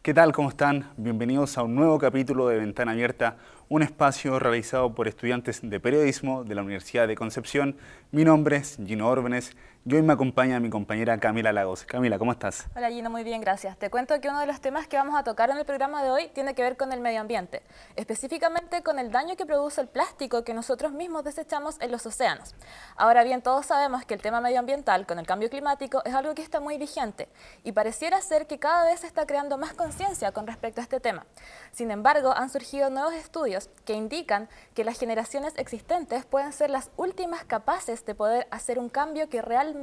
¿Qué tal? ¿Cómo están? Bienvenidos a un nuevo capítulo de Ventana Abierta, un espacio realizado por estudiantes de periodismo de la Universidad de Concepción. Mi nombre es Gino Órbenes y hoy me acompaña mi compañera Camila Lagos. Camila, ¿cómo estás? Hola Gino, muy bien, gracias. Te cuento que uno de los temas que vamos a tocar en el programa de hoy tiene que ver con el medio ambiente, específicamente con el daño que produce el plástico que nosotros mismos desechamos en los océanos. Ahora bien, todos sabemos que el tema medioambiental con el cambio climático es algo que está muy vigente y pareciera ser que cada vez se está creando más conciencia con respecto a este tema. Sin embargo, han surgido nuevos estudios que indican que las generaciones existentes pueden ser las últimas capaces de poder hacer un cambio que realmente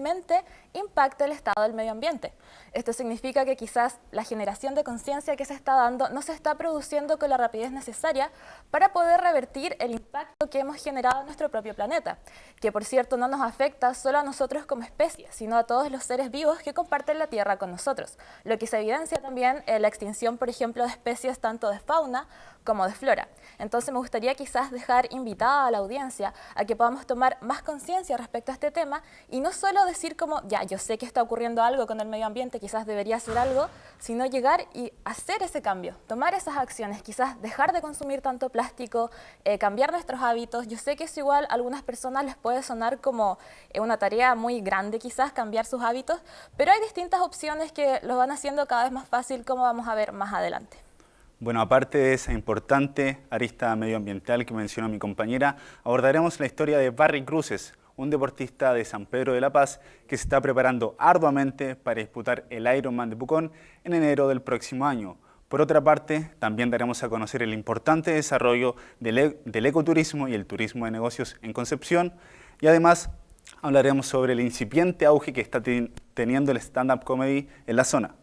impacte el estado del medio ambiente. Esto significa que quizás la generación de conciencia que se está dando no se está produciendo con la rapidez necesaria para poder revertir el impacto que hemos generado en nuestro propio planeta, que por cierto no nos afecta solo a nosotros como especie, sino a todos los seres vivos que comparten la Tierra con nosotros, lo que se evidencia también en la extinción, por ejemplo, de especies tanto de fauna como de flora. Entonces me gustaría quizás dejar invitada a la audiencia a que podamos tomar más conciencia respecto a este tema y no solo decir como, ya, yo sé que está ocurriendo algo con el medio ambiente, quizás debería hacer algo, sino llegar y hacer ese cambio, tomar esas acciones, quizás dejar de consumir tanto plástico, cambiar nuestros hábitos. Yo sé que es igual, a algunas personas les puede sonar como una tarea muy grande quizás cambiar sus hábitos, pero hay distintas opciones que lo van haciendo cada vez más fácil, como vamos a ver más adelante. Bueno, aparte de esa importante arista medioambiental que mencionó mi compañera, abordaremos la historia de Barry Cruces, un deportista de San Pedro de la Paz que se está preparando arduamente para disputar el Ironman de Pucón en enero del próximo año. Por otra parte, también daremos a conocer el importante desarrollo del ecoturismo y el turismo de negocios en Concepción y además hablaremos sobre el incipiente auge que está teniendo el stand-up comedy en la zona.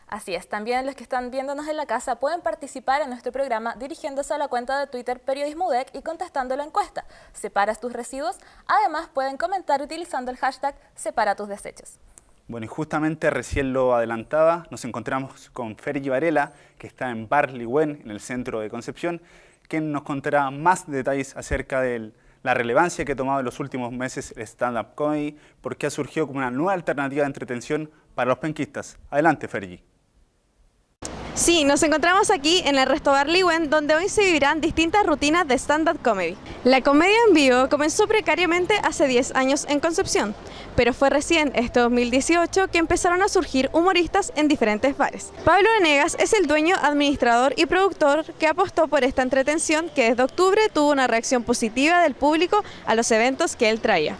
Así es, también los que están viéndonos en la casa pueden participar en nuestro programa dirigiéndose a la cuenta de Twitter Periodismo UDEC y contestando la encuesta ¿Separas tus residuos? Además pueden comentar utilizando el hashtag Separa tus desechos. Bueno, y justamente recién lo adelantaba, nos encontramos con Fergie Varela, que está en Bar Ligüen, en el centro de Concepción, quien nos contará más detalles acerca de la relevancia que ha tomado en los últimos meses el stand-up comedy, porque ha surgido como una nueva alternativa de entretención para los penquistas. Adelante, Fergie. Sí, nos encontramos aquí en el Resto Bar Ligüen, donde hoy se vivirán distintas rutinas de stand-up comedy. La comedia en vivo comenzó precariamente hace 10 años en Concepción, pero fue recién, este 2018, que empezaron a surgir humoristas en diferentes bares. Pablo Venegas es el dueño, administrador y productor que apostó por esta entretención que desde octubre tuvo una reacción positiva del público a los eventos que él traía.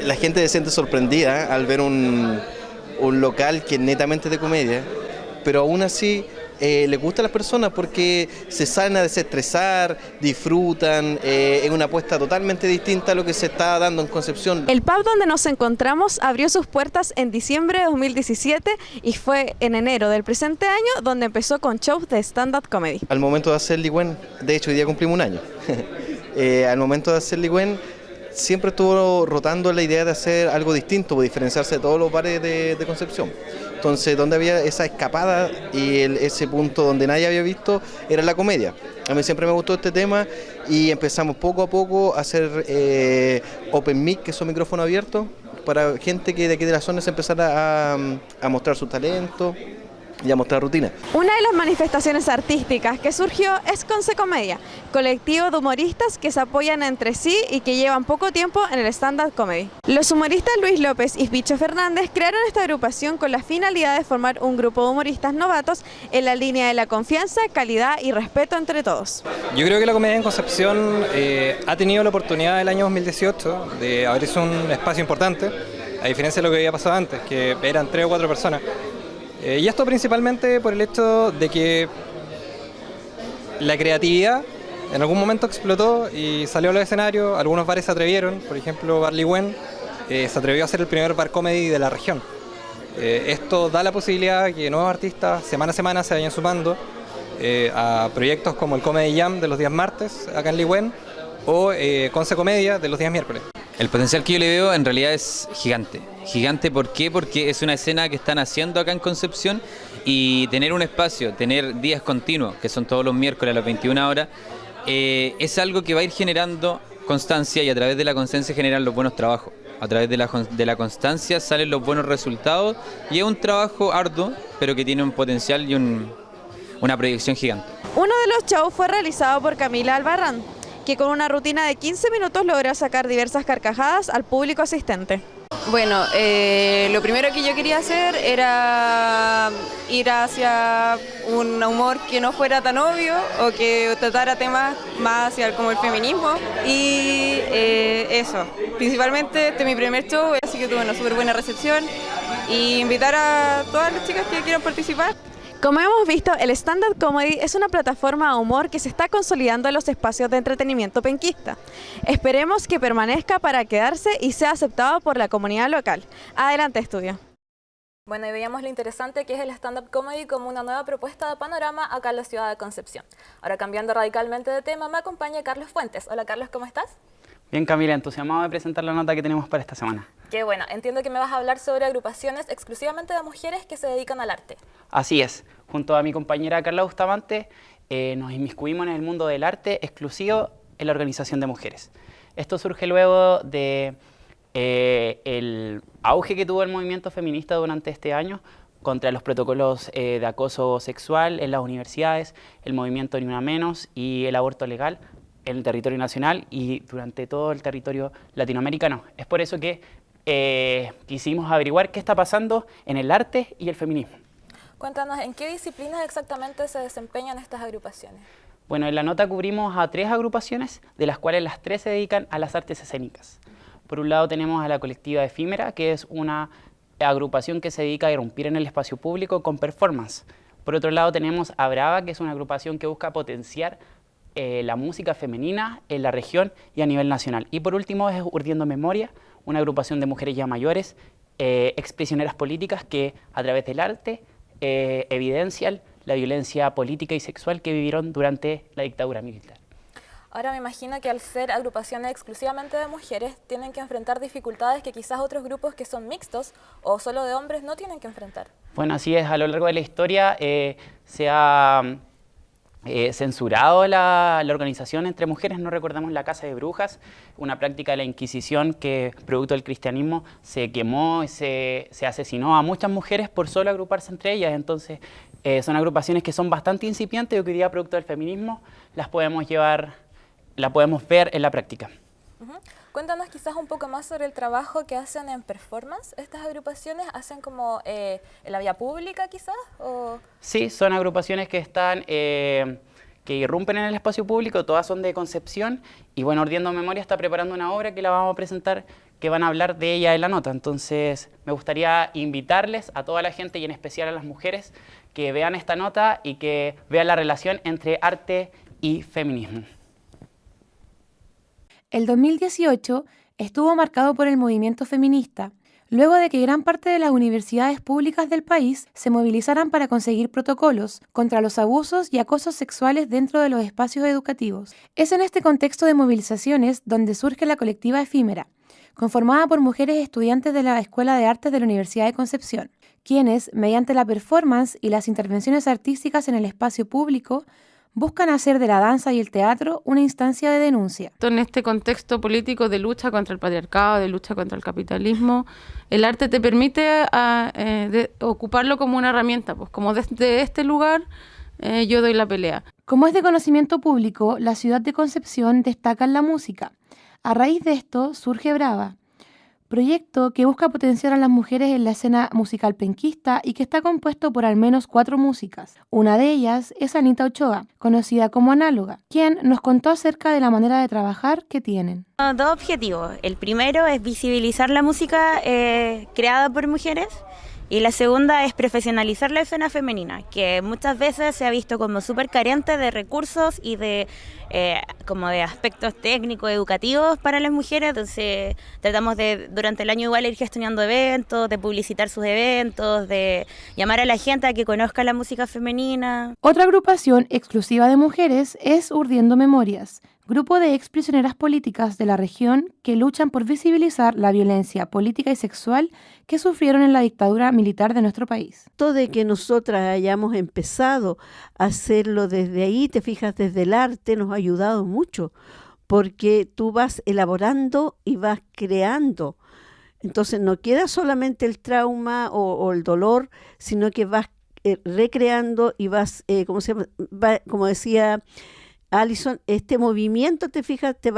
La gente se siente sorprendida al ver un local que es netamente de comedia, pero aún así le gusta a las personas porque se salen a desestresar, disfrutan, es una apuesta totalmente distinta a lo que se está dando en Concepción. El pub donde nos encontramos abrió sus puertas en diciembre de 2017 y fue en enero del presente año donde empezó con shows de stand-up comedy. Al momento de hacer Ligüen, de hecho hoy día cumplimos un año, al momento de hacer Ligüen siempre estuvo rotando la idea de hacer algo distinto, por diferenciarse de todos los bares de Concepción. Entonces, donde había esa escapada y ese punto donde nadie había visto era la comedia. A mí siempre me gustó este tema y empezamos poco a poco a hacer open mic, que son micrófonos abiertos, para gente que de aquí de la zona se empezara a mostrar su talento y a mostrar rutina. Una de las manifestaciones artísticas que surgió es Conce Comedia, colectivo de humoristas que se apoyan entre sí y que llevan poco tiempo en el stand-up comedy. Los humoristas Luis López y Bicho Fernández crearon esta agrupación con la finalidad de formar un grupo de humoristas novatos en la línea de la confianza, calidad y respeto entre todos. Yo creo que la comedia en Concepción ha tenido la oportunidad el año 2018 de abrirse un espacio importante, a diferencia de lo que había pasado antes, que eran 3 o 4 personas. Y esto principalmente por el hecho de que la creatividad en algún momento explotó y salió a los escenarios. Algunos bares se atrevieron, por ejemplo Bar Ligüen se atrevió a ser el primer bar comedy de la región. Esto da la posibilidad de que nuevos artistas semana a semana se vayan sumando a proyectos como el Comedy Jam de los días martes acá en Ligüen o Conce Comedia de los días miércoles. El potencial que yo le veo en realidad es gigante. Gigante, ¿por qué? Porque es una escena que están haciendo acá en Concepción y tener un espacio, tener días continuos, que son todos los miércoles a las 21 horas, es algo que va a ir generando constancia y a través de la constancia generan los buenos trabajos. A través de la constancia salen los buenos resultados y es un trabajo arduo, pero que tiene un potencial y una proyección gigante. Uno de los shows fue realizado por Camila Albarrán, que con una rutina de 15 minutos logró sacar diversas carcajadas al público asistente. Bueno, lo primero que yo quería hacer era ir hacia un humor que no fuera tan obvio o que tratara temas más hacia como el feminismo y eso. Principalmente este es mi primer show, así que tuve una súper buena recepción y invitar a todas las chicas que quieran participar. Como hemos visto, el stand-up comedy es una plataforma de humor que se está consolidando en los espacios de entretenimiento penquista. Esperemos que permanezca para quedarse y sea aceptado por la comunidad local. Adelante, estudio. Bueno, y veíamos lo interesante que es el stand-up comedy como una nueva propuesta de panorama acá en la ciudad de Concepción. Ahora, cambiando radicalmente de tema, me acompaña Carlos Fuentes. Hola Carlos, ¿cómo estás? Bien, Camila, entusiasmado de presentar la nota que tenemos para esta semana. Qué bueno, entiendo que me vas a hablar sobre agrupaciones exclusivamente de mujeres que se dedican al arte. Así es, junto a mi compañera Carla Bustamante nos inmiscuimos en el mundo del arte exclusivo en la organización de mujeres. Esto surge luego de el auge que tuvo el movimiento feminista durante este año contra los protocolos de acoso sexual en las universidades, el movimiento Ni Una Menos y el aborto legal en el territorio nacional y durante todo el territorio latinoamericano. Es por eso que quisimos averiguar qué está pasando en el arte y el feminismo. Cuéntanos, ¿en qué disciplinas exactamente se desempeñan estas agrupaciones? Bueno, en la nota cubrimos a 3 agrupaciones, de las cuales las 3 se dedican a las artes escénicas. Por un lado tenemos a la colectiva Efímera, que es una agrupación que se dedica a irrumpir en el espacio público con performance. Por otro lado tenemos a Brava, que es una agrupación que busca potenciar la música femenina en la región y a nivel nacional. Y por último es Urdiendo Memoria, una agrupación de mujeres ya mayores, exprisioneras políticas que a través del arte evidencian la violencia política y sexual que vivieron durante la dictadura militar. Ahora me imagino que al ser agrupaciones exclusivamente de mujeres tienen que enfrentar dificultades que quizás otros grupos que son mixtos o solo de hombres no tienen que enfrentar. Bueno, así es, a lo largo de la historia se ha censurado la organización entre mujeres. No recordamos la Casa de Brujas, una práctica de la Inquisición que, producto del cristianismo, se quemó y se asesinó a muchas mujeres por solo agruparse entre ellas. Entonces, son agrupaciones que son bastante incipientes y que hoy día, producto del feminismo, la podemos ver en la práctica. Cuéntanos quizás un poco más sobre el trabajo que hacen en performance. ¿Estas agrupaciones hacen como en la vía pública quizás? ¿O? Sí, son agrupaciones que están que irrumpen en el espacio público, todas son de Concepción y bueno, Urdiendo Memoria está preparando una obra que la vamos a presentar, que van a hablar de ella en la nota. Entonces me gustaría invitarles a toda la gente y en especial a las mujeres que vean esta nota y que vean la relación entre arte y feminismo. El 2018 estuvo marcado por el movimiento feminista, luego de que gran parte de las universidades públicas del país se movilizaran para conseguir protocolos contra los abusos y acosos sexuales dentro de los espacios educativos. Es en este contexto de movilizaciones donde surge la colectiva Efímera, conformada por mujeres estudiantes de la Escuela de Artes de la Universidad de Concepción, quienes, mediante la performance y las intervenciones artísticas en el espacio público, buscan hacer de la danza y el teatro una instancia de denuncia. En este contexto político de lucha contra el patriarcado, de lucha contra el capitalismo, el arte te permite ocuparlo como una herramienta, pues como desde este lugar yo doy la pelea. Como es de conocimiento público, la ciudad de Concepción destaca en la música. A raíz de esto surge Brava, proyecto que busca potenciar a las mujeres en la escena musical penquista y que está compuesto por al menos 4 músicas. Una de ellas es Anita Ochoa, conocida como Análoga, quien nos contó acerca de la manera de trabajar que tienen. Dos objetivos. El primero es visibilizar la música creada por mujeres y la segunda es profesionalizar la escena femenina, que muchas veces se ha visto como súper carente de recursos y de como de aspectos técnicos, educativos para las mujeres. Entonces tratamos de durante el año igual ir gestionando eventos, de publicitar sus eventos, de llamar a la gente a que conozca la música femenina. Otra agrupación exclusiva de mujeres es Urdiendo Memorias, grupo de exprisioneras políticas de la región que luchan por visibilizar la violencia política y sexual que sufrieron en la dictadura militar de nuestro país. Todo de que nosotras hayamos empezado a hacerlo desde ahí, te fijas, desde el arte, nos ha ayudado mucho, porque tú vas elaborando y vas creando. Entonces no queda solamente el trauma o el dolor, sino que vas recreando y vas, como decía Alison, este movimiento, te fijas, te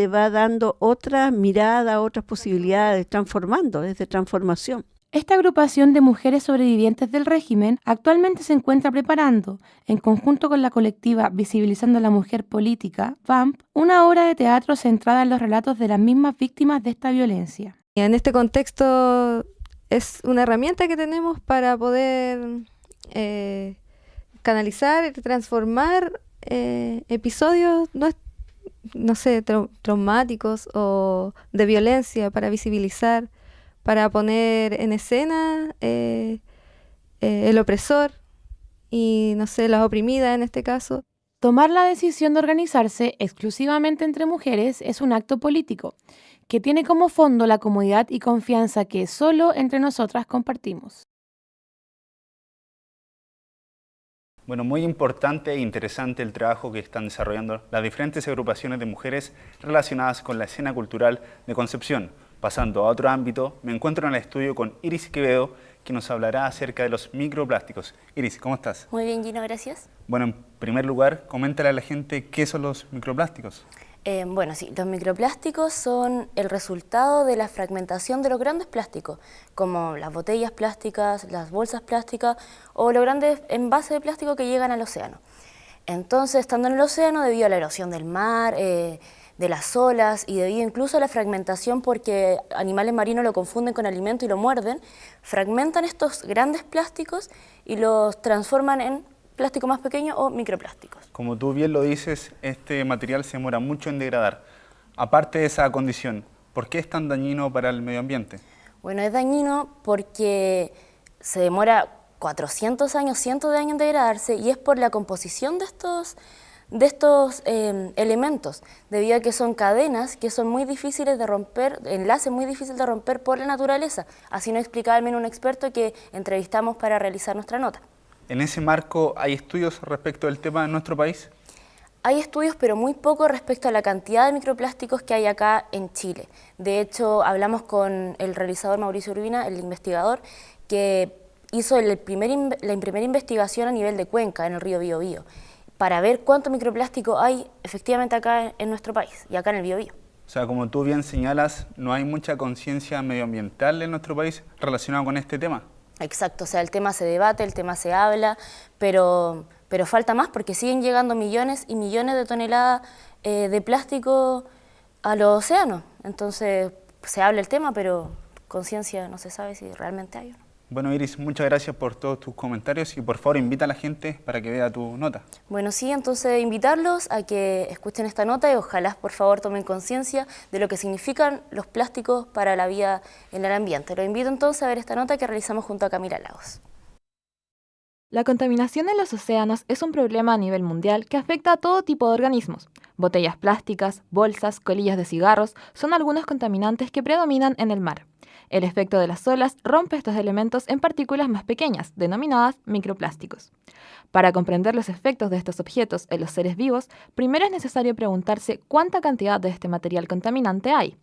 va dando otra mirada, otras posibilidades, transformando, desde transformación. Esta agrupación de mujeres sobrevivientes del régimen actualmente se encuentra preparando, en conjunto con la colectiva Visibilizando a la Mujer Política, VAMP, una obra de teatro centrada en los relatos de las mismas víctimas de esta violencia. En este contexto es una herramienta que tenemos para poder canalizar, transformar episodios, no sé, traumáticos o de violencia, para visibilizar, para poner en escena el opresor y, no sé, las oprimidas en este caso. Tomar la decisión de organizarse exclusivamente entre mujeres es un acto político, que tiene como fondo la comodidad y confianza que solo entre nosotras compartimos. Bueno, muy importante e interesante el trabajo que están desarrollando las diferentes agrupaciones de mujeres relacionadas con la escena cultural de Concepción. Pasando a otro ámbito, me encuentro en el estudio con Iris Quevedo, que nos hablará acerca de los microplásticos. Iris, ¿cómo estás? Muy bien, Gino, gracias. Bueno, en primer lugar, coméntale a la gente qué son los microplásticos. Bueno, sí, los microplásticos son el resultado de la fragmentación de los grandes plásticos, como las botellas plásticas, las bolsas plásticas o los grandes envases de plástico que llegan al océano. Entonces, estando en el océano, debido a la erosión del mar, de las olas y debido incluso a la fragmentación, porque animales marinos lo confunden con alimento y lo muerden, fragmentan estos grandes plásticos y los transforman en plástico más pequeño o microplásticos. Como tú bien lo dices, este material se demora mucho en degradar. Aparte de esa condición, ¿por qué es tan dañino para el medio ambiente? Bueno, es dañino porque se demora 400 años, cientos de años en degradarse, y es por la composición de estos elementos, debido a que son cadenas que son muy difíciles de romper, enlaces muy difíciles de romper por la naturaleza. Así nos explicaba al menos un experto que entrevistamos para realizar nuestra nota. En ese marco, ¿hay estudios respecto del tema en nuestro país? Hay estudios, pero muy poco respecto a la cantidad de microplásticos que hay acá en Chile. De hecho, hablamos con el realizador Mauricio Urbina, el investigador, que hizo la primera investigación a nivel de cuenca en el río Biobío, para ver cuánto microplástico hay efectivamente acá en nuestro país y acá en el Biobío. O sea, como tú bien señalas, no hay mucha conciencia medioambiental en nuestro país relacionada con este tema. Exacto, o sea, el tema se debate, el tema se habla, pero falta más porque siguen llegando millones y millones de toneladas de plástico a los océanos. Entonces, se habla el tema, pero conciencia no se sabe si realmente hay o no. Bueno, Iris, muchas gracias por todos tus comentarios y por favor invita a la gente para que vea tu nota. Bueno, sí, entonces invitarlos a que escuchen esta nota y ojalá por favor tomen conciencia de lo que significan los plásticos para la vida en el ambiente. Los invito entonces a ver esta nota que realizamos junto a Camila Lagos. La contaminación en los océanos es un problema a nivel mundial que afecta a todo tipo de organismos. Botellas plásticas, bolsas, colillas de cigarros son algunos contaminantes que predominan en el mar. El efecto de las olas rompe estos elementos en partículas más pequeñas, denominadas microplásticos. Para comprender los efectos de estos objetos en los seres vivos, primero es necesario preguntarse cuánta cantidad de este material contaminante hay.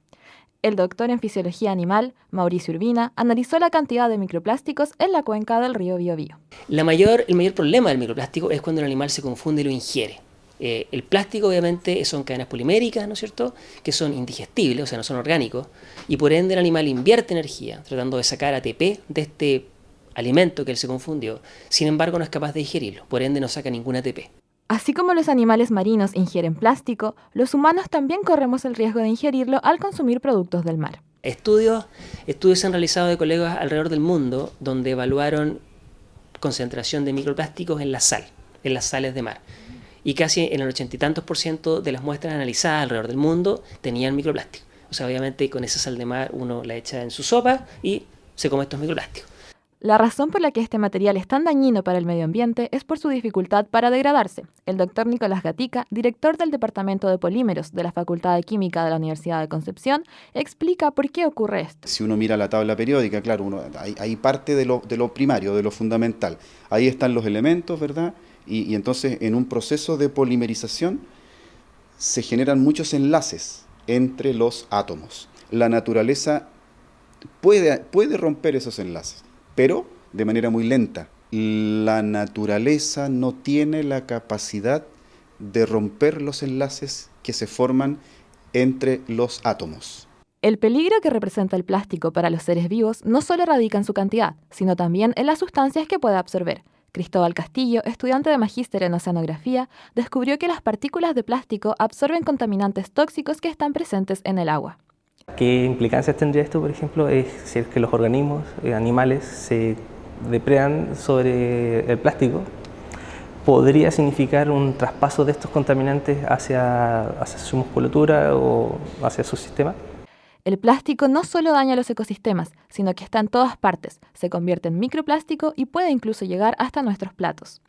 El doctor en fisiología animal, Mauricio Urbina, analizó la cantidad de microplásticos en la cuenca del río Biobío. El mayor problema del microplástico es cuando el animal se confunde y lo ingiere. El plástico obviamente son cadenas poliméricas, ¿no es cierto?, que son indigestibles, o sea, no son orgánicos, y por ende el animal invierte energía tratando de sacar ATP de este alimento que él se confundió. Sin embargo, no es capaz de digerirlo, por ende no saca ningún ATP. Así como los animales marinos ingieren plástico, los humanos también corremos el riesgo de ingerirlo al consumir productos del mar. Estudios se han realizado de colegas alrededor del mundo donde evaluaron concentración de microplásticos en la sal, en las sales de mar. Y casi en el 80 y tantos % de las muestras analizadas alrededor del mundo tenían microplástico. O sea, obviamente con esa sal de mar uno la echa en su sopa y se come estos microplásticos. La razón por la que este material es tan dañino para el medio ambiente es por su dificultad para degradarse. El doctor Nicolás Gatica, director del Departamento de Polímeros de la Facultad de Química de la Universidad de Concepción, explica por qué ocurre esto. Si uno mira la tabla periódica, claro, hay parte de lo primario, de lo fundamental. Ahí están los elementos, ¿verdad? Y entonces en un proceso de polimerización se generan muchos enlaces entre los átomos. La naturaleza puede romper esos enlaces, pero de manera muy lenta, la naturaleza no tiene la capacidad de romper los enlaces que se forman entre los átomos. El peligro que representa el plástico para los seres vivos no solo radica en su cantidad, sino también en las sustancias que puede absorber. Cristóbal Castillo, estudiante de magíster en oceanografía, descubrió que las partículas de plástico absorben contaminantes tóxicos que están presentes en el agua. ¿Qué implicancias tendría esto, por ejemplo? Es si es que los organismos, animales, se depredan sobre el plástico. ¿Podría significar un traspaso de estos contaminantes hacia su musculatura o hacia su sistema? El plástico no solo daña los ecosistemas, sino que está en todas partes, se convierte en microplástico y puede incluso llegar hasta nuestros platos.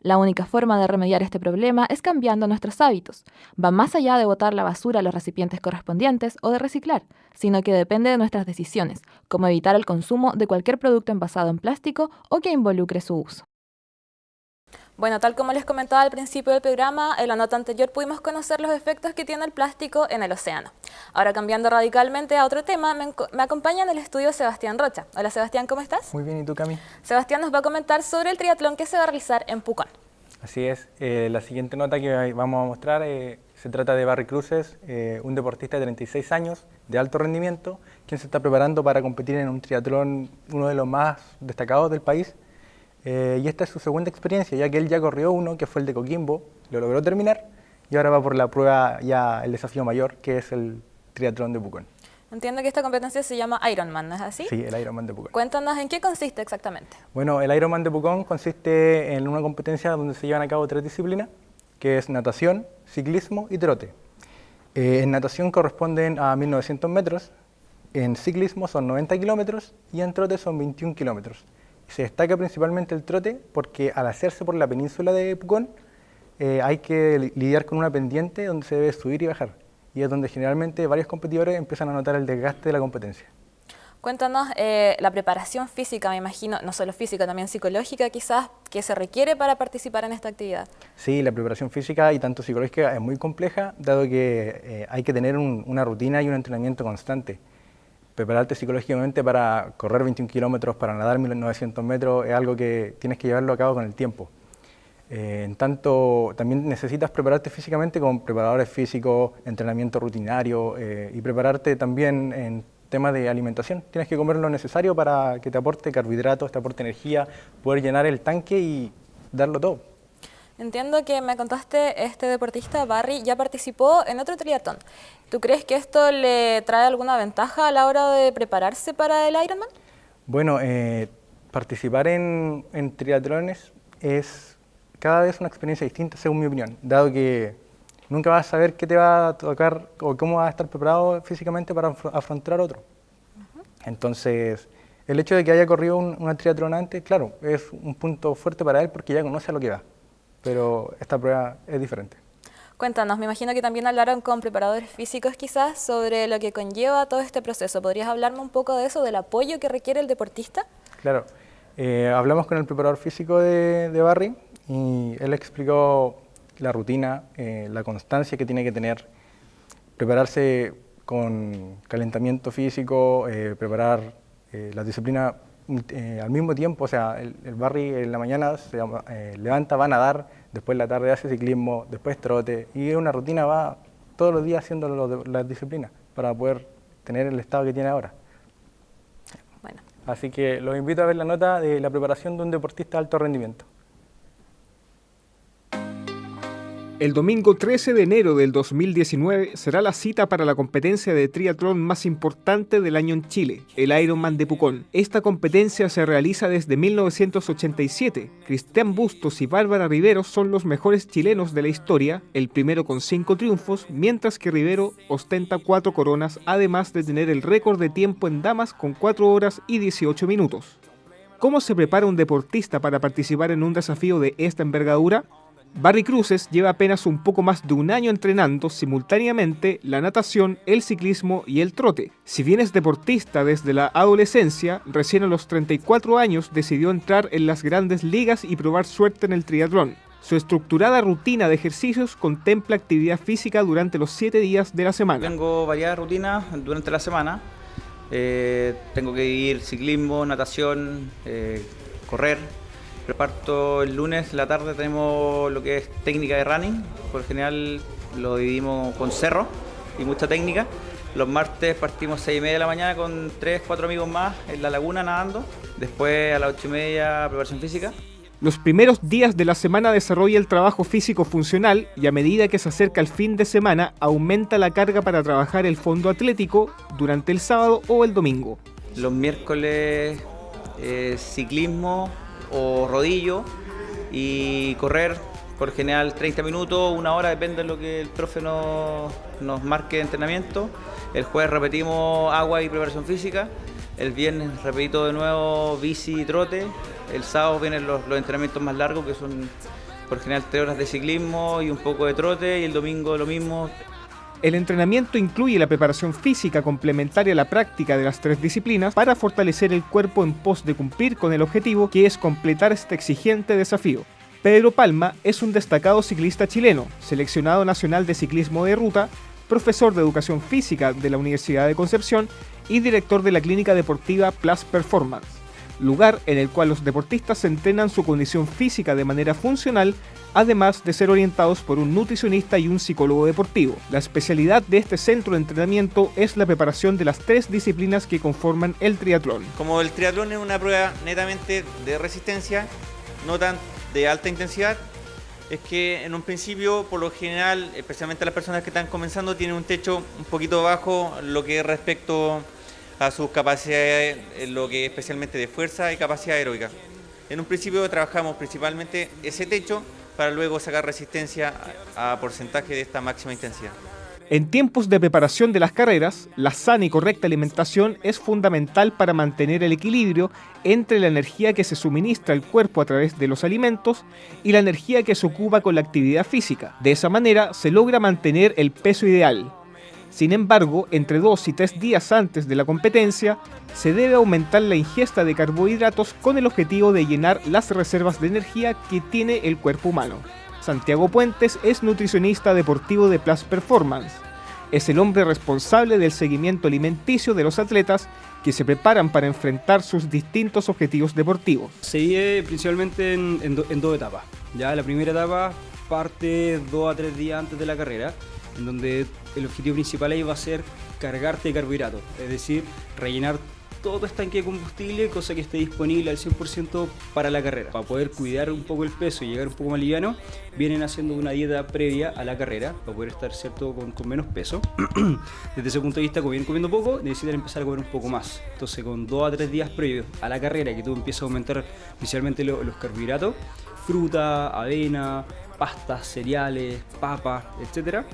La única forma de remediar este problema es cambiando nuestros hábitos. Va más allá de botar la basura a los recipientes correspondientes o de reciclar, sino que depende de nuestras decisiones, como evitar el consumo de cualquier producto envasado en plástico o que involucre su uso. Bueno, tal como les comentaba al principio del programa, en la nota anterior pudimos conocer los efectos que tiene el plástico en el océano. Ahora, cambiando radicalmente a otro tema, me acompaña en el estudio Sebastián Rocha. Hola Sebastián, ¿cómo estás? Muy bien, ¿y tú, Cami? Sebastián nos va a comentar sobre el triatlón que se va a realizar en Pucón. Así es, la siguiente nota que vamos a mostrar se trata de Barry Cruces, un deportista de 36 años, de alto rendimiento, quien se está preparando para competir en un triatlón, uno de los más destacados del país. Y esta es su segunda experiencia, ya que él ya corrió uno, que fue el de Coquimbo, lo logró terminar, y ahora va por la prueba, ya el desafío mayor, que es el triatlón de Pucón. Entiendo que esta competencia se llama Ironman, ¿no es así? Sí, el Ironman de Pucón. Cuéntanos, ¿en qué consiste exactamente? Bueno, el Ironman de Pucón consiste en una competencia donde se llevan a cabo 3 disciplinas, que es natación, ciclismo y trote. En natación corresponden a 1900 metros, en ciclismo son 90 kilómetros y en trote son 21 kilómetros. Se destaca principalmente el trote porque al hacerse por la península de Pucón hay que lidiar con una pendiente donde se debe subir y bajar. Y es donde generalmente varios competidores empiezan a notar el desgaste de la competencia. Cuéntanos la preparación física, me imagino, no solo física, también psicológica quizás, que se requiere para participar en esta actividad. Sí, la preparación física y tanto psicológica es muy compleja, dado que hay que tener una rutina y un entrenamiento constante. Prepararte psicológicamente para correr 21 kilómetros, para nadar 1900 metros, es algo que tienes que llevarlo a cabo con el tiempo. En tanto, también necesitas prepararte físicamente con preparadores físicos, entrenamiento rutinario y prepararte también en temas de alimentación. Tienes que comer lo necesario para que te aporte carbohidratos, te aporte energía, poder llenar el tanque y darlo todo. Entiendo que me contaste, este deportista, Barry, ya participó en otro triatlón. ¿Tú crees que esto le trae alguna ventaja a la hora de prepararse para el Ironman? Bueno, participar en triatlones es cada vez una experiencia distinta, según mi opinión, dado que nunca vas a saber qué te va a tocar o cómo vas a estar preparado físicamente para afrontar otro. Entonces, el hecho de que haya corrido un triatlón antes, claro, es un punto fuerte para él porque ya conoce a lo que va. Pero esta prueba es diferente. Cuéntanos, me imagino que también hablaron con preparadores físicos quizás sobre lo que conlleva todo este proceso. ¿Podrías hablarme un poco de eso, del apoyo que requiere el deportista? Claro, hablamos con el preparador físico de Barry y él explicó la rutina, la constancia que tiene que tener, prepararse con calentamiento físico, preparar las disciplinas al mismo tiempo. O sea, el Barry en la mañana se levanta, va a nadar, después en la tarde hace ciclismo, después trote, y una rutina, va todos los días haciendo las disciplinas para poder tener el estado que tiene ahora. Bueno. Así que los invito a ver la nota de la preparación de un deportista de alto rendimiento. El domingo 13 de enero del 2019 será la cita para la competencia de triatlón más importante del año en Chile, el Ironman de Pucón. Esta competencia se realiza desde 1987. Cristian Bustos y Bárbara Rivero son los mejores chilenos de la historia, el primero con 5 triunfos, mientras que Rivero ostenta 4 coronas, además de tener el récord de tiempo en damas con 4 horas y 18 minutos. ¿Cómo se prepara un deportista para participar en un desafío de esta envergadura? Barry Cruces lleva apenas un poco más de un año entrenando simultáneamente la natación, el ciclismo y el trote. Si bien es deportista desde la adolescencia, recién a los 34 años decidió entrar en las grandes ligas y probar suerte en el triatlón. Su estructurada rutina de ejercicios contempla actividad física durante los 7 días de la semana. Tengo varias rutinas durante la semana. Tengo que ir ciclismo, natación, correr. Parto el lunes, la tarde tenemos lo que es técnica de running. Por lo general lo dividimos con cerro y mucha técnica. Los martes partimos 6:30 de la mañana con 3-4 amigos más en la laguna nadando. Después a las 8:30 preparación física. Los primeros días de la semana desarrolla el trabajo físico funcional y a medida que se acerca el fin de semana aumenta la carga para trabajar el fondo atlético durante el sábado o el domingo. Los miércoles ciclismo o rodillo y correr, por lo general 30 minutos, 1 hora, depende de lo que el profe nos marque de entrenamiento. El jueves repetimos agua y preparación física. El viernes repito de nuevo bici y trote. El sábado vienen los entrenamientos más largos, que son por lo general 3 horas de ciclismo y un poco de trote, y el domingo lo mismo. El entrenamiento incluye la preparación física complementaria a la práctica de las 3 disciplinas para fortalecer el cuerpo en pos de cumplir con el objetivo que es completar este exigente desafío. Pedro Palma es un destacado ciclista chileno, seleccionado nacional de ciclismo de ruta, profesor de educación física de la Universidad de Concepción y director de la clínica deportiva Plus Performance, lugar en el cual los deportistas entrenan su condición física de manera funcional, además de ser orientados por un nutricionista y un psicólogo deportivo. La especialidad de este centro de entrenamiento es la preparación de las 3 disciplinas que conforman el triatlón. Como el triatlón es una prueba netamente de resistencia, no tan de alta intensidad, es que en un principio, por lo general, especialmente las personas que están comenzando, tienen un techo un poquito bajo lo que es respecto a sus capacidades, lo que es especialmente de fuerza y capacidad aeróbica. En un principio trabajamos principalmente ese techo para luego sacar resistencia a porcentaje de esta máxima intensidad. En tiempos de preparación de las carreras, la sana y correcta alimentación es fundamental para mantener el equilibrio entre la energía que se suministra al cuerpo a través de los alimentos y la energía que se ocupa con la actividad física. De esa manera se logra mantener el peso ideal. Sin embargo, entre 2 y 3 días antes de la competencia, se debe aumentar la ingesta de carbohidratos con el objetivo de llenar las reservas de energía que tiene el cuerpo humano. Santiago Puentes es nutricionista deportivo de Plus Performance. Es el hombre responsable del seguimiento alimenticio de los atletas que se preparan para enfrentar sus distintos objetivos deportivos. Se divide principalmente en 2 etapas. Ya la primera etapa parte 2 a 3 días antes de la carrera, en donde el objetivo principal ahí va a ser cargarte de carbohidratos, es decir, rellenar todo tu estanque de combustible, cosa que esté disponible al 100% para la carrera. Para poder cuidar un poco el peso y llegar un poco más liviano, vienen haciendo una dieta previa a la carrera, para poder estar con menos peso. Desde ese punto de vista, como vienen comiendo poco, necesitan empezar a comer un poco más. Entonces, con 2 a 3 días previos a la carrera, que tú empiezas a aumentar principalmente los carbohidratos, fruta, avena, pastas, cereales, papas, etc.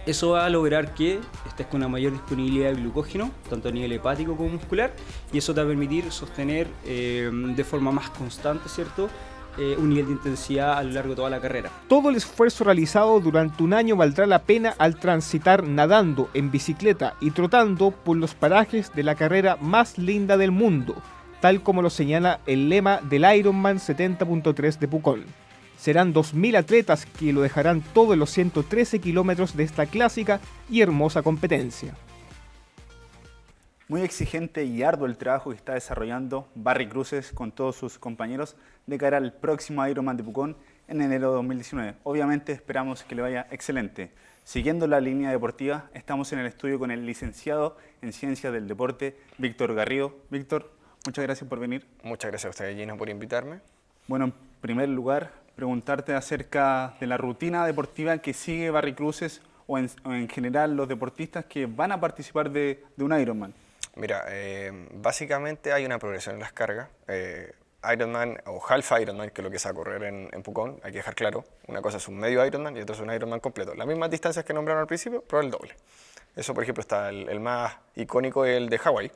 Eso va a lograr que estés con una mayor disponibilidad de glucógeno, tanto a nivel hepático como muscular, y eso te va a permitir sostener de forma más constante, ¿cierto?, un nivel de intensidad a lo largo de toda la carrera. Todo el esfuerzo realizado durante un año valdrá la pena al transitar nadando, en bicicleta y trotando por los parajes de la carrera más linda del mundo, tal como lo señala el lema del Ironman 70.3 de Pucón. Serán 2.000 atletas que lo dejarán todo en los 113 kilómetros de esta clásica y hermosa competencia. Muy exigente y arduo el trabajo que está desarrollando Barry Cruces con todos sus compañeros de cara al próximo Ironman de Pucón en enero de 2019. Obviamente esperamos que le vaya excelente. Siguiendo la línea deportiva, estamos en el estudio con el licenciado en Ciencias del Deporte, Víctor Garrido. Víctor, muchas gracias por venir. Muchas gracias a usted, Gino, por invitarme. Bueno, en primer lugar, preguntarte acerca de la rutina deportiva que sigue Barry Cruces o en general los deportistas que van a participar de un Ironman. Mira, básicamente hay una progresión en las cargas. Ironman o Half Ironman, que es lo que se va a correr en Pucón, hay que dejar claro, una cosa es un medio Ironman y otra es un Ironman completo. Las mismas distancias que nombraron al principio, pero el doble. Eso, por ejemplo, está el más icónico, el de Hawái,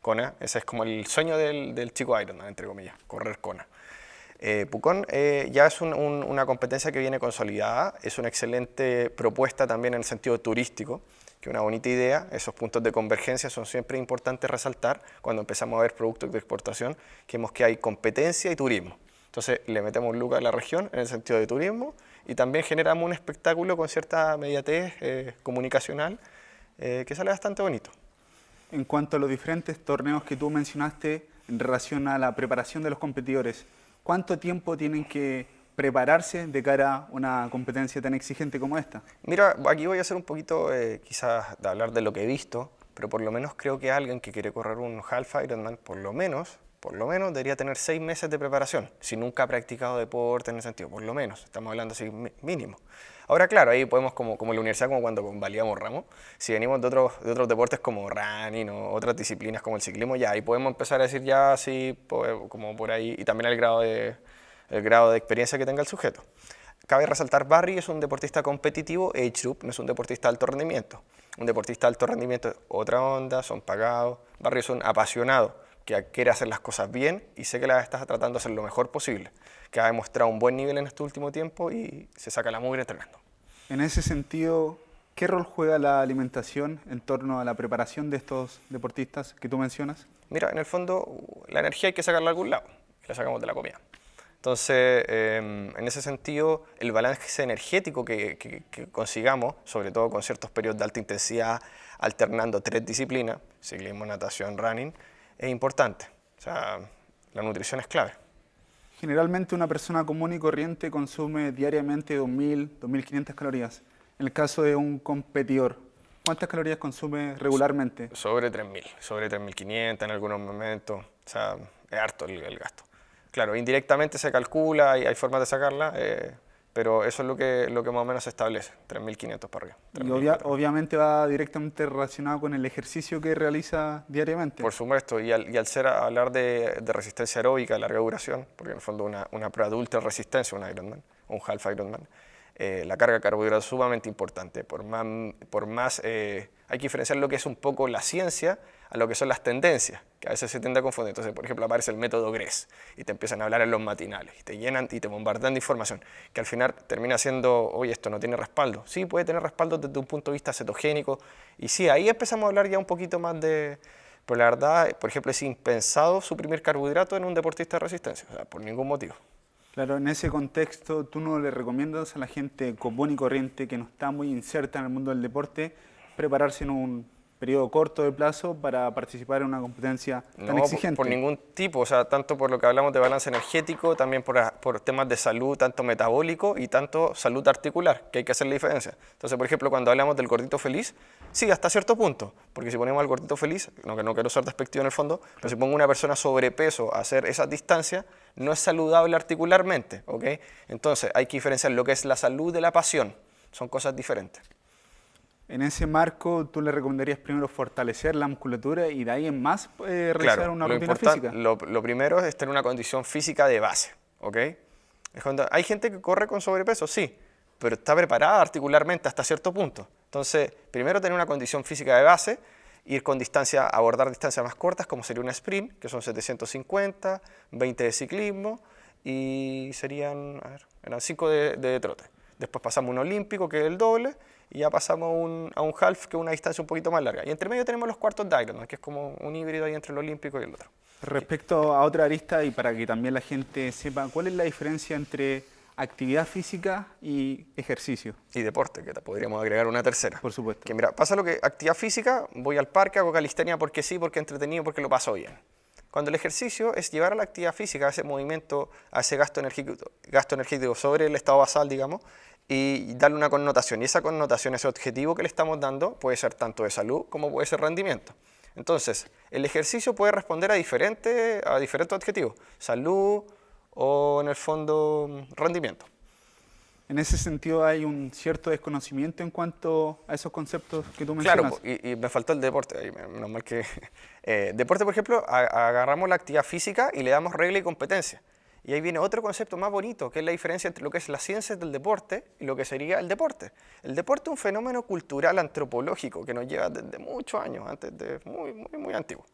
Kona. Ese es como el sueño del chico Ironman, entre comillas, correr Kona. Pucón ya es una competencia que viene consolidada, es una excelente propuesta también en el sentido turístico, que es una bonita idea. Esos puntos de convergencia son siempre importantes resaltar cuando empezamos a ver productos de exportación, que vemos que hay competencia y turismo. Entonces le metemos lucas a la región en el sentido de turismo y también generamos un espectáculo con cierta inmediatez comunicacional que sale bastante bonito. En cuanto a los diferentes torneos que tú mencionaste en relación a la preparación de los competidores, ¿cuánto tiempo tienen que prepararse de cara a una competencia tan exigente como esta? Mira, aquí voy a hacer un poquito quizás de hablar de lo que he visto, pero por lo menos creo que alguien que quiere correr un half Ironman, por lo menos debería tener 6 meses de preparación, si nunca ha practicado deporte en ese sentido, por lo menos, estamos hablando así mínimo. Ahora, claro, ahí podemos, como en la universidad, como cuando convalidamos ramos, si venimos de otros deportes como running o otras disciplinas como el ciclismo, ya ahí podemos empezar a decir ya así, como por ahí, y también el grado de experiencia que tenga el sujeto. Cabe resaltar, Barry es un deportista competitivo, age group, no es un deportista de alto rendimiento. Un deportista de alto rendimiento es otra onda, son pagados. Barry es un apasionado que quiere hacer las cosas bien y sé que las está tratando de hacer lo mejor posible, que ha demostrado un buen nivel en este último tiempo y se saca la mugre entrenando. En ese sentido, ¿qué rol juega la alimentación en torno a la preparación de estos deportistas que tú mencionas? Mira, en el fondo, la energía hay que sacarla de algún lado, y la sacamos de la comida. Entonces, en ese sentido, el balance energético que consigamos, sobre todo con ciertos periodos de alta intensidad, alternando 3 disciplinas, ciclismo, natación, running, es importante. O sea, la nutrición es clave. Generalmente una persona común y corriente consume diariamente 2.000, 2.500 calorías. En el caso de un competidor, ¿cuántas calorías consume regularmente? Sobre 3.500 en algunos momentos. O sea, es harto el gasto. Claro, indirectamente se calcula y hay formas de sacarla, pero eso es lo que más o menos se establece, 3.500 para arriba. Y obviamente va directamente relacionado con el ejercicio que realiza diariamente. Por supuesto, y al hablar de resistencia aeróbica, larga duración, porque en el fondo una prueba de ultra resistencia, un Ironman, un half Ironman, la carga de carbohidratos es sumamente importante. Hay que diferenciar lo que es un poco la ciencia a lo que son las tendencias, que a veces se tiende a confundir. Entonces, por ejemplo, aparece el método GRES y te empiezan a hablar en los matinales y te llenan y te bombardean de información, que al final termina siendo, oye, esto no tiene respaldo. Sí, puede tener respaldo desde un punto de vista cetogénico y sí, ahí empezamos a hablar ya un poquito más de... Pero la verdad, por ejemplo, es impensado suprimir carbohidratos en un deportista de resistencia, o sea, por ningún motivo. Claro, en ese contexto, ¿tú no le recomiendas a la gente común y corriente que no está muy inserta en el mundo del deporte prepararse en un periodo corto de plazo para participar en una competencia tan exigente? Por ningún tipo, o sea, tanto por lo que hablamos de balance energético, también por temas de salud, tanto metabólico y tanto salud articular, que hay que hacer la diferencia. Entonces, por ejemplo, cuando hablamos del gordito feliz, sí, hasta cierto punto, porque si ponemos al gordito feliz, no quiero ser despectivo en el fondo, pero si pongo una persona sobrepeso a hacer esa distancia, no es saludable articularmente, ¿ok? Entonces, hay que diferenciar lo que es la salud de la pasión, son cosas diferentes. En ese marco, ¿tú le recomendarías primero fortalecer la musculatura y de ahí en más realizar una rutina física? Lo primero es tener una condición física de base, ¿ok? Hay gente que corre con sobrepeso, sí, pero está preparada articularmente hasta cierto punto. Entonces, primero tener una condición física de base, ir con abordar distancias más cortas, como sería un sprint, que son 750, 20 de ciclismo, y eran 5 de trote. Después pasamos a un olímpico, que es el doble, y ya pasamos a un half, que es una distancia un poquito más larga. Y entre medio tenemos los cuartos de Ironman, que es como un híbrido ahí entre el olímpico y el otro. Respecto a otra arista, y para que también la gente sepa, ¿cuál es la diferencia entre actividad física y ejercicio? Y deporte, que podríamos agregar una tercera. Por supuesto. Que mira, pasa lo que actividad física, voy al parque, hago calistenia porque sí, porque es entretenido, porque lo paso bien. Cuando el ejercicio es llevar a la actividad física, a ese movimiento, a ese gasto energético sobre el estado basal, digamos, y darle una connotación. Y esa connotación, ese objetivo que le estamos dando, puede ser tanto de salud como puede ser rendimiento. Entonces, el ejercicio puede responder a diferentes objetivos, salud o en el fondo rendimiento. En ese sentido hay un cierto desconocimiento en cuanto a esos conceptos que tú mencionas. Claro, y me faltó el deporte, menos mal que... deporte, por ejemplo, agarramos la actividad física y le damos regla y competencia. Y ahí viene otro concepto más bonito, que es la diferencia entre lo que es la ciencia del deporte y lo que sería el deporte. El deporte es un fenómeno cultural antropológico que nos lleva desde muchos años, antes de muy antiguo.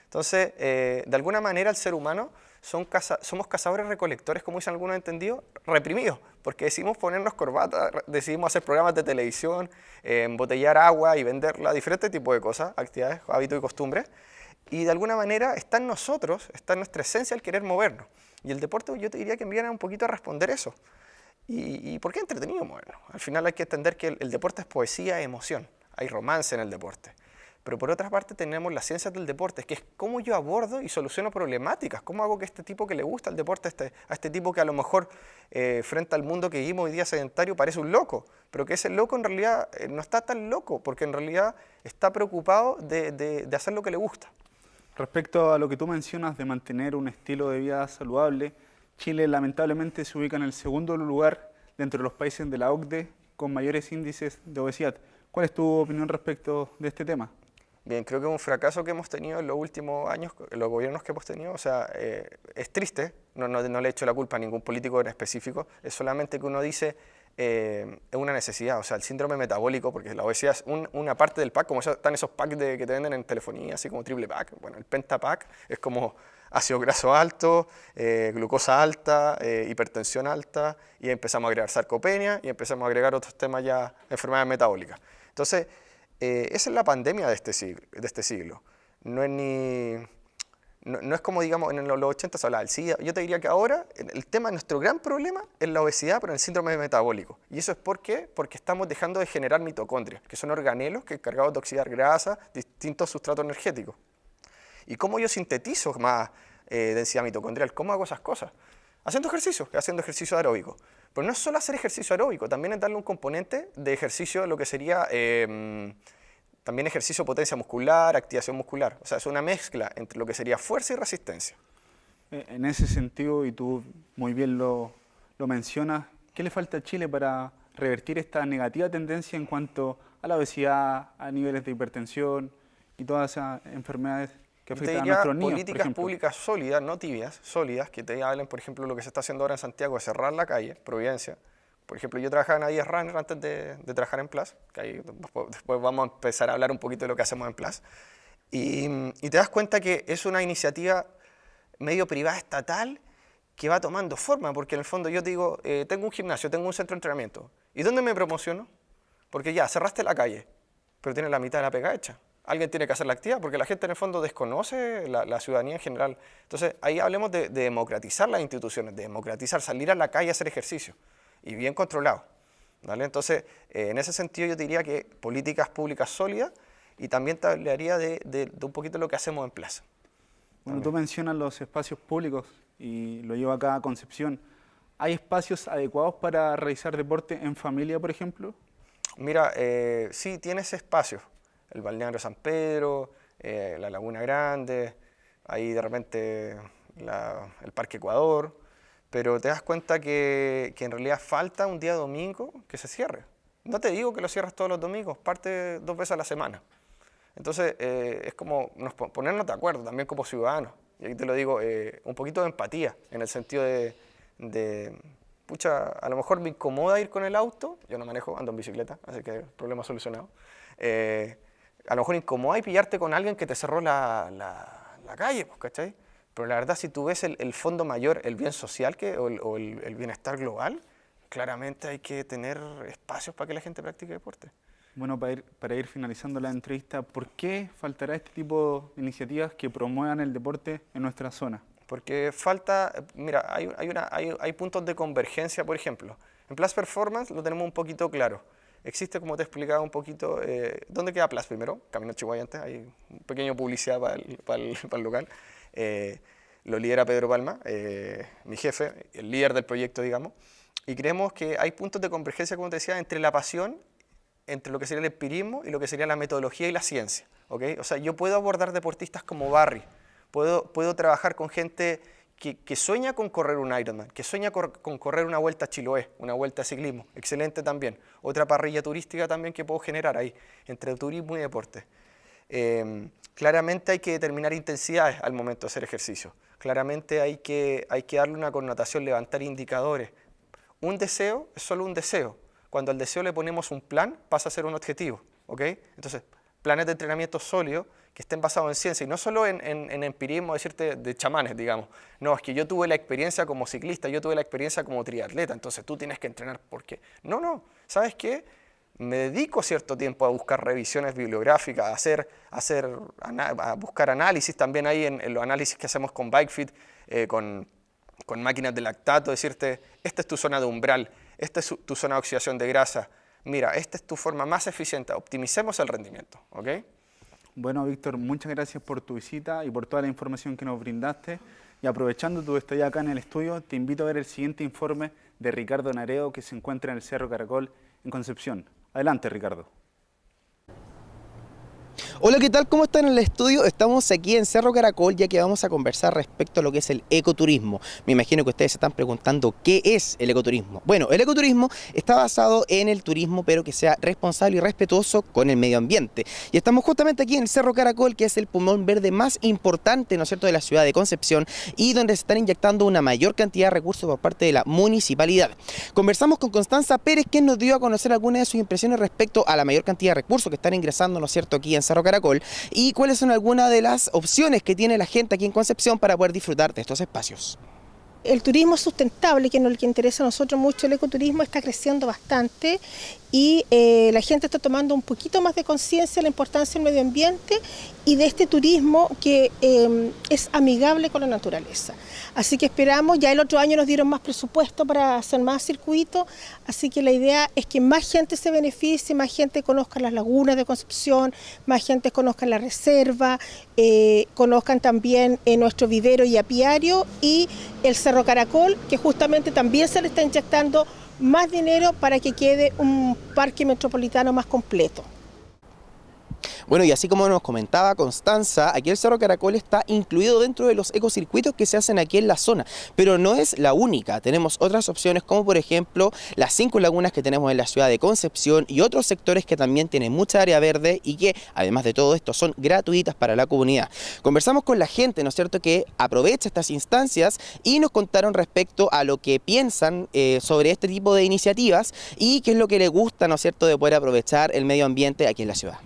Entonces, de alguna manera el ser humano somos cazadores-recolectores, como dicen algunos entendidos, reprimidos, porque decidimos ponernos corbatas, decidimos hacer programas de televisión, embotellar agua y venderla, diferentes tipos de cosas, actividades, hábitos y costumbres, y de alguna manera está en nosotros, está en nuestra esencia el querer movernos. Y el deporte, yo te diría que viene un poquito a responder eso. ¿Y por qué es entretenido movernos? Al final hay que entender que el deporte es poesía e emoción, hay romance en el deporte. Pero por otra parte tenemos las ciencias del deporte, que es cómo yo abordo y soluciono problemáticas, cómo hago que este tipo que le gusta el deporte, a este tipo que a lo mejor frente al mundo que vivimos hoy día sedentario parece un loco, pero que ese loco en realidad no está tan loco, porque en realidad está preocupado de hacer lo que le gusta. Respecto a lo que tú mencionas de mantener un estilo de vida saludable, Chile lamentablemente se ubica en el segundo lugar dentro de los países de la OCDE con mayores índices de obesidad. ¿Cuál es tu opinión respecto de este tema? Bien, creo que es un fracaso que hemos tenido en los últimos años, en los gobiernos que hemos tenido, o sea, es triste, no le echo la culpa a ningún político en específico, es solamente que uno dice, es una necesidad, o sea, el síndrome metabólico, porque la obesidad es una parte del pack, como están esos packs que te venden en telefonía, así como triple pack, bueno, el pentapack es como ácido graso alto, glucosa alta, hipertensión alta, y empezamos a agregar sarcopenia, y empezamos a agregar otros temas ya, enfermedades metabólicas. Entonces, esa es la pandemia de este siglo. No es como, digamos, en los 80 se hablaba del SIDA. Yo te diría que ahora el tema, nuestro gran problema es la obesidad, pero el síndrome metabólico. ¿Y eso es por qué? Porque estamos dejando de generar mitocondrias, que son organelos que encargados de oxidar grasa, distintos sustratos energéticos. ¿Y cómo yo sintetizo más densidad mitocondrial? ¿Cómo hago esas cosas? Haciendo ejercicio aeróbico. Pero no es solo hacer ejercicio aeróbico, también es darle un componente de ejercicio, lo que sería también ejercicio potencia muscular, activación muscular. O sea, es una mezcla entre lo que sería fuerza y resistencia. En ese sentido, y tú muy bien lo mencionas, ¿qué le falta a Chile para revertir esta negativa tendencia en cuanto a la obesidad, a niveles de hipertensión y todas esas enfermedades que afectan a nuestros niños, políticas públicas sólidas, no tibias, sólidas, que te hablen, por ejemplo, lo que se está haciendo ahora en Santiago, de cerrar la calle, Providencia. Por ejemplo, yo trabajaba en Adidas Runner antes de trabajar en Plus, que ahí después vamos a empezar a hablar un poquito de lo que hacemos en Plus. Y te das cuenta que es una iniciativa medio privada estatal que va tomando forma, porque en el fondo yo te digo, tengo un gimnasio, tengo un centro de entrenamiento. ¿Y dónde me promociono? Porque ya, cerraste la calle, pero tienes la mitad de la pega hecha. Alguien tiene que hacer la actividad, porque la gente en el fondo desconoce la ciudadanía en general. Entonces, ahí hablemos de democratizar las instituciones, de democratizar, salir a la calle a hacer ejercicio, y bien controlado, ¿vale? Entonces, en ese sentido yo diría que políticas públicas sólidas, y también te hablaría de un poquito lo que hacemos en Plaza. Bueno, tú mencionas los espacios públicos, y lo llevo acá a Concepción. ¿Hay espacios adecuados para realizar deporte en familia, por ejemplo? Mira, sí, tienes espacios. El balneario San Pedro, la Laguna Grande, ahí de repente el Parque Ecuador, pero te das cuenta que en realidad falta un día domingo que se cierre. No te digo que lo cierres todos los domingos, parte 2 veces a la semana. Entonces es como ponernos de acuerdo también como ciudadanos, y ahí te lo digo, un poquito de empatía, en el sentido pucha, a lo mejor me incomoda ir con el auto, yo no manejo, ando en bicicleta, así que problema solucionado. A lo mejor incomoda y pillarte con alguien que te cerró la calle, pues, ¿cachai? Pero la verdad, si tú ves el fondo mayor, el bien social o el bienestar global, claramente hay que tener espacios para que la gente practique deporte. Bueno, para ir finalizando la entrevista, ¿por qué faltará este tipo de iniciativas que promuevan el deporte en nuestra zona? Porque falta, mira, hay puntos de convergencia, por ejemplo. En Plus Performance lo tenemos un poquito claro. Existe, como te explicaba un poquito, ¿dónde queda Plus primero? Camino Chihuayante, hay un pequeño publicidad para el local. Lo lidera Pedro Palma, mi jefe, el líder del proyecto, digamos. Y creemos que hay puntos de convergencia, como te decía, entre la pasión, entre lo que sería el empirismo y lo que sería la metodología y la ciencia, ¿okay? O sea, yo puedo abordar deportistas como Barry, puedo trabajar con gente que sueña con correr un Ironman, que sueña con correr una vuelta a Chiloé, una vuelta a ciclismo, excelente también. Otra parrilla turística también que puedo generar ahí, entre turismo y deporte. Claramente hay que determinar intensidades al momento de hacer ejercicio. Claramente hay que darle una connotación, levantar indicadores. Un deseo es solo un deseo. Cuando al deseo le ponemos un plan, pasa a ser un objetivo, ¿ok? Entonces, planes de entrenamiento sólidos que estén basados en ciencia y no solo en empirismo, decirte de chamanes, digamos. No, es que yo tuve la experiencia como ciclista, yo tuve la experiencia como triatleta, entonces tú tienes que entrenar. ¿Por qué? No, ¿sabes qué? Me dedico cierto tiempo a buscar revisiones bibliográficas, a buscar análisis también ahí en los análisis que hacemos con BikeFit, con máquinas de lactato, decirte, esta es tu zona de umbral, esta es tu zona de oxidación de grasa, mira, esta es tu forma más eficiente, optimicemos el rendimiento, ¿ok? Bueno, Víctor, muchas gracias por tu visita y por toda la información que nos brindaste. Y aprovechando tu estadía acá en el estudio, te invito a ver el siguiente informe de Ricardo Nareo, que se encuentra en el Cerro Caracol, en Concepción. Adelante, Ricardo. Hola, ¿qué tal? ¿Cómo están en el estudio? Estamos aquí en Cerro Caracol, ya que vamos a conversar respecto a lo que es el ecoturismo. Me imagino que ustedes se están preguntando ¿qué es el ecoturismo? Bueno, el ecoturismo está basado en el turismo, pero que sea responsable y respetuoso con el medio ambiente. Y estamos justamente aquí en el Cerro Caracol, que es el pulmón verde más importante, ¿no es cierto?, de la ciudad de Concepción, y donde se están inyectando una mayor cantidad de recursos por parte de la municipalidad. Conversamos con Constanza Pérez, quien nos dio a conocer algunas de sus impresiones respecto a la mayor cantidad de recursos que están ingresando, ¿no es cierto?, aquí en Cerro Caracol, y cuáles son algunas de las opciones que tiene la gente aquí en Concepción para poder disfrutar de estos espacios. El turismo sustentable, que es lo que interesa a nosotros mucho, el ecoturismo está creciendo bastante y la gente está tomando un poquito más de conciencia de la importancia del medio ambiente y de este turismo que es amigable con la naturaleza. Así que esperamos, ya el otro año nos dieron más presupuesto para hacer más circuitos, así que la idea es que más gente se beneficie, más gente conozca las lagunas de Concepción, más gente conozca la reserva, conozcan también nuestro vivero y apiario y el Cerro Caracol, que justamente también se le está inyectando más dinero para que quede un parque metropolitano más completo. Bueno, y así como nos comentaba Constanza, aquí el Cerro Caracol está incluido dentro de los ecocircuitos que se hacen aquí en la zona, pero no es la única. Tenemos otras opciones como por ejemplo las 5 lagunas que tenemos en la ciudad de Concepción y otros sectores que también tienen mucha área verde y que además de todo esto son gratuitas para la comunidad. Conversamos con la gente, ¿no es cierto?, que aprovecha estas instancias y nos contaron respecto a lo que piensan sobre este tipo de iniciativas y qué es lo que les gusta, ¿no es cierto?, de poder aprovechar el medio ambiente aquí en la ciudad.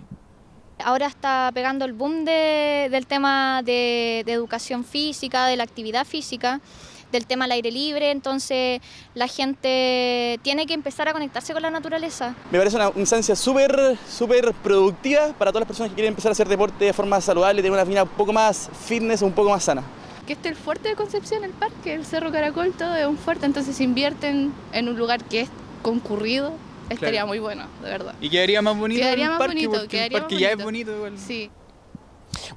Ahora está pegando el boom del tema de educación física, de la actividad física, del tema al aire libre, entonces la gente tiene que empezar a conectarse con la naturaleza. Me parece una instancia súper productiva para todas las personas que quieren empezar a hacer deporte de forma saludable, tener una vida un poco más fitness, un poco más sana. Que el fuerte de Concepción, el parque, el Cerro Caracol, todo es un fuerte, entonces si invierten en un lugar que es concurrido, estaría claro, muy bueno, de verdad. Y quedaría más bonito el parque, porque el parque ya es bonito igual. Sí.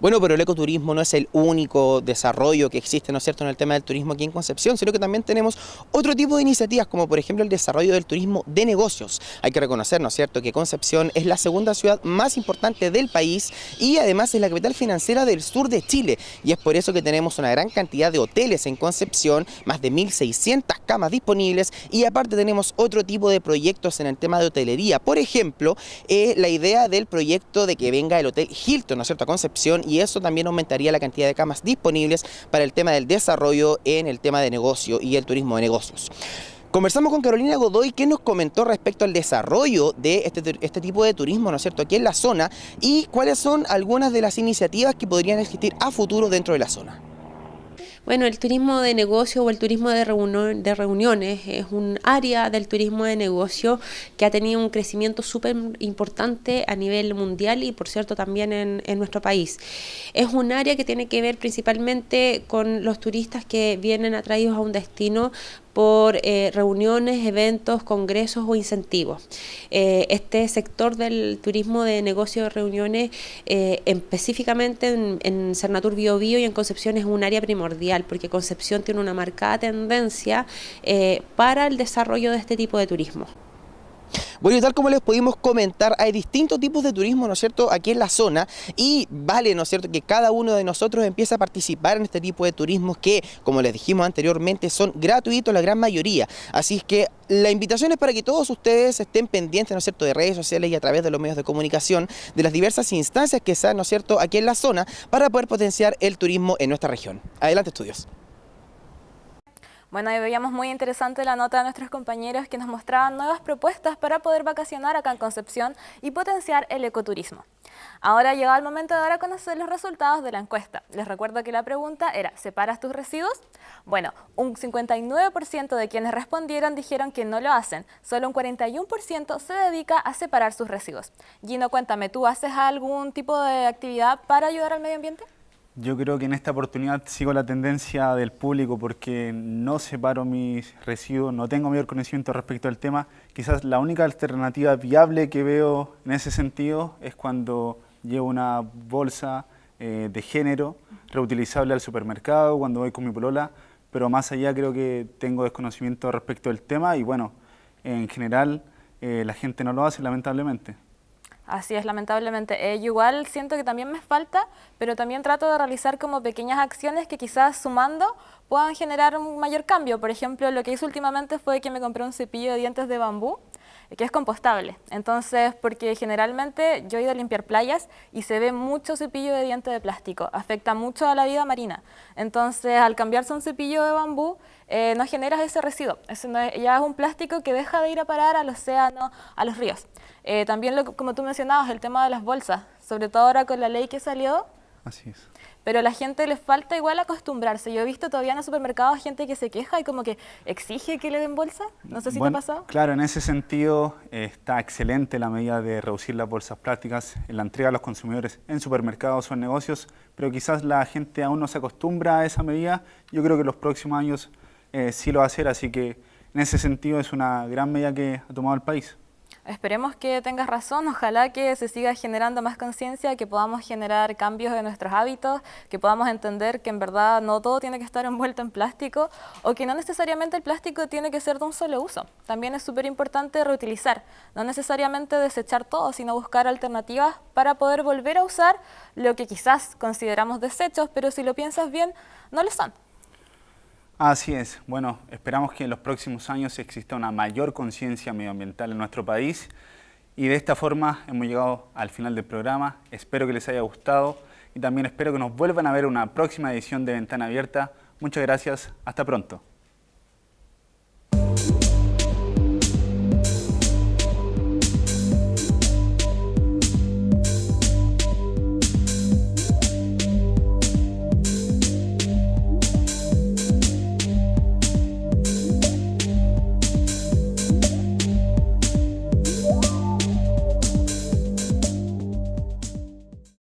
Bueno, pero el ecoturismo no es el único desarrollo que existe, ¿no es cierto?, en el tema del turismo aquí en Concepción, sino que también tenemos otro tipo de iniciativas, como por ejemplo el desarrollo del turismo de negocios. Hay que reconocer, ¿no es cierto?, que Concepción es la segunda ciudad más importante del país y además es la capital financiera del sur de Chile. Y es por eso que tenemos una gran cantidad de hoteles en Concepción, más de 1.600 camas disponibles y aparte tenemos otro tipo de proyectos en el tema de hotelería. Por ejemplo, la idea del proyecto de que venga el Hotel Hilton, ¿no es cierto?, a Concepción, y eso también aumentaría la cantidad de camas disponibles para el tema del desarrollo en el tema de negocio y el turismo de negocios. Conversamos con Carolina Godoy, que nos comentó respecto al desarrollo de este tipo de turismo, ¿no es cierto?, aquí en la zona y cuáles son algunas de las iniciativas que podrían existir a futuro dentro de la zona. Bueno, el turismo de negocio o el turismo de reuniones es un área del turismo de negocio que ha tenido un crecimiento súper importante a nivel mundial y por cierto también en nuestro país. Es un área que tiene que ver principalmente con los turistas que vienen atraídos a un destino por reuniones, eventos, congresos o incentivos. Este sector del turismo de negocio de reuniones, específicamente en Cernatur Biobío y en Concepción, es un área primordial, porque Concepción tiene una marcada tendencia para el desarrollo de este tipo de turismo. Bueno, y tal como les pudimos comentar, hay distintos tipos de turismo, ¿no es cierto?, aquí en la zona y vale, ¿no es cierto?, que cada uno de nosotros empiece a participar en este tipo de turismos que, como les dijimos anteriormente, son gratuitos la gran mayoría. Así es que la invitación es para que todos ustedes estén pendientes, ¿no es cierto?, de redes sociales y a través de los medios de comunicación de las diversas instancias que sean, ¿no es cierto?, aquí en la zona para poder potenciar el turismo en nuestra región. Adelante, estudios. Bueno, ahí veíamos muy interesante la nota de nuestros compañeros que nos mostraban nuevas propuestas para poder vacacionar acá en Concepción y potenciar el ecoturismo. Ahora llegó el momento de dar a conocer los resultados de la encuesta. Les recuerdo que la pregunta era, ¿separas tus residuos? Bueno, un 59% de quienes respondieron dijeron que no lo hacen. Solo un 41% se dedica a separar sus residuos. Gino, cuéntame, ¿tú haces algún tipo de actividad para ayudar al medio ambiente? Yo creo que en esta oportunidad sigo la tendencia del público porque no separo mis residuos, no tengo mayor conocimiento respecto al tema. Quizás la única alternativa viable que veo en ese sentido es cuando llevo una bolsa de género reutilizable al supermercado cuando voy con mi polola, pero más allá creo que tengo desconocimiento respecto del tema y bueno, en general la gente no lo hace lamentablemente. Así es, lamentablemente. Yo igual siento que también me falta, pero también trato de realizar como pequeñas acciones que quizás sumando puedan generar un mayor cambio. Por ejemplo, lo que hice últimamente fue que me compré un cepillo de dientes de bambú, que es compostable. Entonces, porque generalmente yo he ido a limpiar playas y se ve mucho cepillo de dientes de plástico, afecta mucho a la vida marina. Entonces, al cambiarse a un cepillo de bambú, no generas ese residuo. Ese no es, ya es un plástico que deja de ir a parar al océano, a los ríos. También, como tú mencionabas, el tema de las bolsas, sobre todo ahora con la ley que salió. Así es. Pero a la gente les falta igual acostumbrarse. Yo he visto todavía en los supermercados gente que se queja y como que exige que le den bolsa. No sé si te ha pasado. Claro, en ese sentido está excelente la medida de reducir las bolsas plásticas en la entrega a los consumidores en supermercados o en negocios, pero quizás la gente aún no se acostumbra a esa medida. Yo creo que en los próximos años sí lo va a hacer, así que en ese sentido es una gran medida que ha tomado el país. Esperemos que tengas razón, ojalá que se siga generando más conciencia, que podamos generar cambios en nuestros hábitos, que podamos entender que en verdad no todo tiene que estar envuelto en plástico o que no necesariamente el plástico tiene que ser de un solo uso. También es súper importante reutilizar, no necesariamente desechar todo, sino buscar alternativas para poder volver a usar lo que quizás consideramos desechos, pero si lo piensas bien, no lo son. Así es. Bueno, esperamos que en los próximos años exista una mayor conciencia medioambiental en nuestro país y de esta forma hemos llegado al final del programa. Espero que les haya gustado y también espero que nos vuelvan a ver en una próxima edición de Ventana Abierta. Muchas gracias. Hasta pronto.